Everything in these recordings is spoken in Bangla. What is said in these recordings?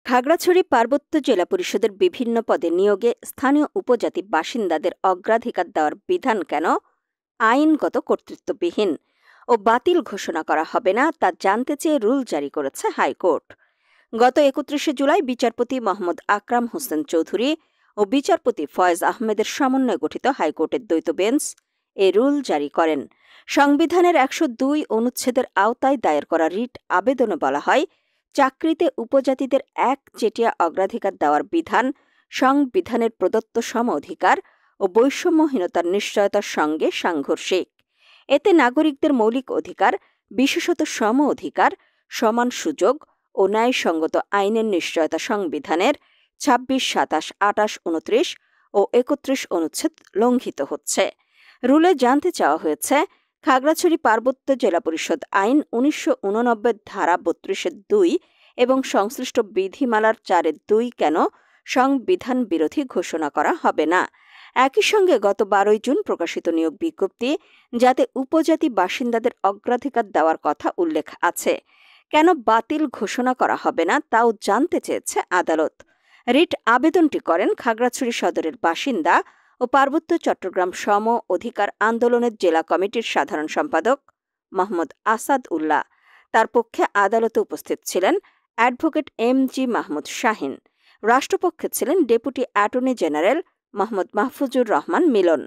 খাগড়াছড়ি পার্বত্য জেলা পরিষদের বিভিন্ন পদে নিয়োগে স্থানীয় উপজাতি বাসিন্দাদের অগ্রাধিকার দেওয়ার বিধান কেন আইনগত কর্তৃত্ববিহীন ও বাতিল ঘোষণা করা হবে না তা জানতে চেয়ে রুল জারি করেছে হাইকোর্ট। গত ৩১ জুলাই বিচারপতি মোহাম্মদ আকরাম হোসেন চৌধুরী ও বিচারপতি ফয়েজ আহমেদের সমন্বয়ে গঠিত হাইকোর্টের দ্বৈত বেঞ্চ এ রুল জারি করেন। সংবিধানের ১০২ অনুচ্ছেদের আওতায় দায়ের করা রিট আবেদনে বলা হয়, চাকরিতে উপজাতিদের একচেটিয়া অগ্রাধিকার দেওয়ার বিধান সংবিধানের প্রদত্ত সম অধিকার ও বৈষম্যহীনতার নিশ্চয়তার সঙ্গে সাংঘর্ষিক। এতে নাগরিকদের মৌলিক অধিকার, বিশেষত সম অধিকার, সমান সুযোগ ও ন্যায়সঙ্গত আইনের নিশ্চয়তা সংবিধানের ২৬, ২৭, ২৮, ২৯ ও ৩১ অনুচ্ছেদ লঙ্ঘিত হচ্ছে। রুলে জানতে চাওয়া হয়েছে, খাগড়াছড়ি পার্বত্য জেলা পরিষদ আইন ১৯৮৯ ধারা ৩২(২) এবং সংশ্লিষ্ট বিধিমালার ৪(২) কেন সংবিধান বিরোধী ঘোষণা করা হবে না। একই সঙ্গে গত ১২ জুন প্রকাশিত নিয়োগ বিজ্ঞপ্তি, যাতে উপজাতি বাসিন্দাদের অগ্রাধিকার দেওয়ার কথা উল্লেখ আছে, কেন বাতিল ঘোষণা করা হবে না তাও জানতে চেয়েছে আদালত। রিট আবেদনটি করেন খাগড়াছড়ি সদরের বাসিন্দা ও পার্বত্য চট্টগ্রাম সম অধিকার আন্দোলনের জেলা কমিটির সাধারণ সম্পাদক মোহাম্মদ আসাদ উল্লাহ। তার পক্ষে আদালতে উপস্থিত ছিলেন অ্যাডভোকেট এম.জি. মাহমুদ শাহীন। রাষ্ট্রপক্ষে ছিলেন deputy attorney general Mohammad Mahfuzur Rahman Milon,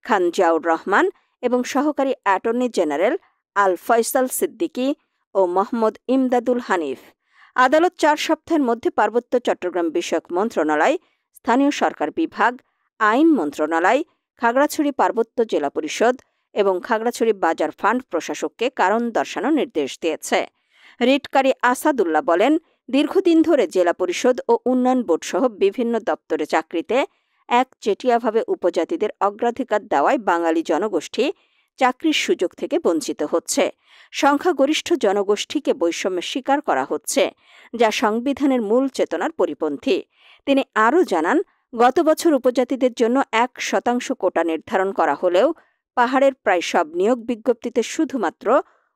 Khan Ziaur Rahman এবং সহকারী অ্যাটর্নি জেনারেল আল ফয়সাল সিদ্দিকী ও মোহাম্মদ ইমদাদুল হানিফ। আদালত ৪ সপ্তাহের মধ্যে পার্বত্য চট্টগ্রাম বিষয়ক মন্ত্রণালয়, স্থানীয় সরকার বিভাগ, আইন মন্ত্রণালয়, খাগড়াছড়ি পার্বত্য জেলা পরিষদ এবং খাগড়াছড়ি বাজার ফান্ড প্রশাসককে কারণ দর্শানোর নির্দেশ দিয়েছে। রিটকারী আসাদুল্লাহ বলেন, দীর্ঘদিন ধরে জেলা পরিষদ ও উন্নয়ন বোর্ড সহ বিভিন্ন দপ্তরে চাকরিতে একচেটিয়াভাবে উপজাতিদের অগ্রাধিকার দেওয়ায় বাঙালি জনগোষ্ঠী চাকরির সুযোগ থেকে বঞ্চিত হচ্ছে। সংখ্যাগরিষ্ঠ জনগোষ্ঠীকে বৈষম্যের শিকার করা হচ্ছে, যা সংবিধানের মূল চেতনার পরিপন্থী। তিনি আরও জানান, গত বছর উপজাতিদের জন্য ১% কোটা নির্ধারণ করা হলেও পাহাড়ের প্রায় সব নিয়োগ বিজ্ঞপ্তিতে শুধুমাত্র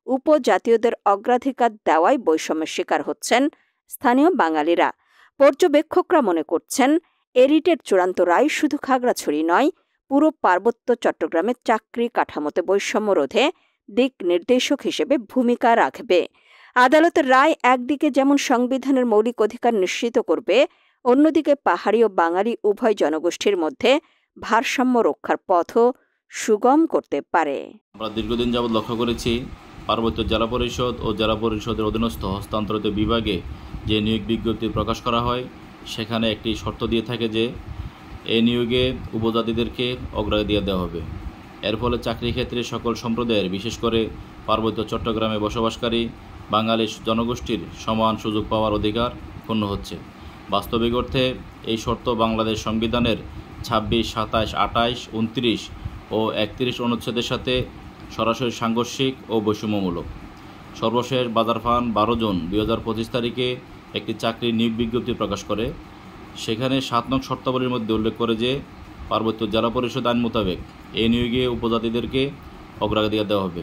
উপজাতীয়দের অগ্রাধিকার দেওয়ায় বৈষম্যের শিকার হচ্ছেন স্থানীয় বাঙালিরা। পর্যবেক্ষকরা মনে করছেন, এরিটের চূড়ান্ত রায় শুধু খাগড়াছড়ি নয়, পুরো পার্বত্য চট্টগ্রামের চাকরি কাঠামোতে বৈষম্য রোধে দিক নির্দেশক হিসেবে ভূমিকা রাখবে। আদালতের রায় একদিকে যেমন সংবিধানের মৌলিক অধিকার নিশ্চিত করবে, অন্যদিকে পাহাড়ি ও বাঙালি উভয় জনগোষ্ঠীর মধ্যে ভারসাম্য রক্ষার পথও সুগম করতে পারে। আমরা দীর্ঘদিন যাবৎ লক্ষ্য করেছি, পার্বত্য জেলা পরিষদ ও জেলা পরিষদের অধীনস্থ হস্তান্তরিত বিভাগে যে নিয়োগ বিজ্ঞপ্তি প্রকাশ করা হয়, সেখানে একটি শর্ত দিয়ে থাকে যে এই নিয়োগে উপজাতিদেরকে অগ্রাধিকার দেওয়া হবে। এর ফলে চাকরি ক্ষেত্রে সকল সম্প্রদায়ের, বিশেষ করে পার্বত্য চট্টগ্রামে বসবাসকারী বাঙালি জনগোষ্ঠীর সমান সুযোগ পাওয়ার অধিকার ক্ষুণ্ণ হচ্ছে। বাস্তবিক অর্থে এই শর্ত বাংলাদেশ সংবিধানের ২৬, ২৭, ২৮, ২৯ ও ৩১ অনুচ্ছেদের সাথে সরাসরি সাংঘর্ষিক ও বৈষম্যমূলক। সর্বশেষ বাজার ফান্ড ১২ জুন ২০২৫ তারিখে একটি চাকরির নিয়োগ বিজ্ঞপ্তি প্রকাশ করে। সেখানে ৭ নং শর্তাবলীর মধ্যে উল্লেখ করে যে পার্বত্য জেলা পরিষদ আইন মোতাবেক এই নিয়োগে উপজাতিদেরকে অগ্রাধিকার দেওয়া হবে।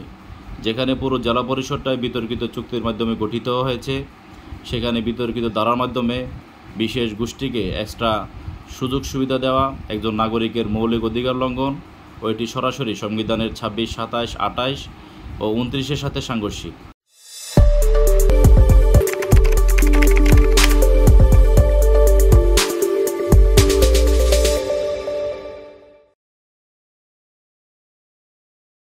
যেখানে পুরো জেলা পরিষদটাই বিতর্কিত চুক্তির মাধ্যমে গঠিত হয়েছে, সেখানে বিতর্কিত ধারার মাধ্যমে বিশেষ গোষ্ঠীকে এক্সট্রা সুযোগ সুবিধা দেওয়া একজন নাগরিকের মৌলিক অধিকার লঙ্ঘন ও এটি সরাসরি সংবিধানের ২৬, ২৭, ২৮ ও ২৯-এর সাথে সাংঘর্ষিক।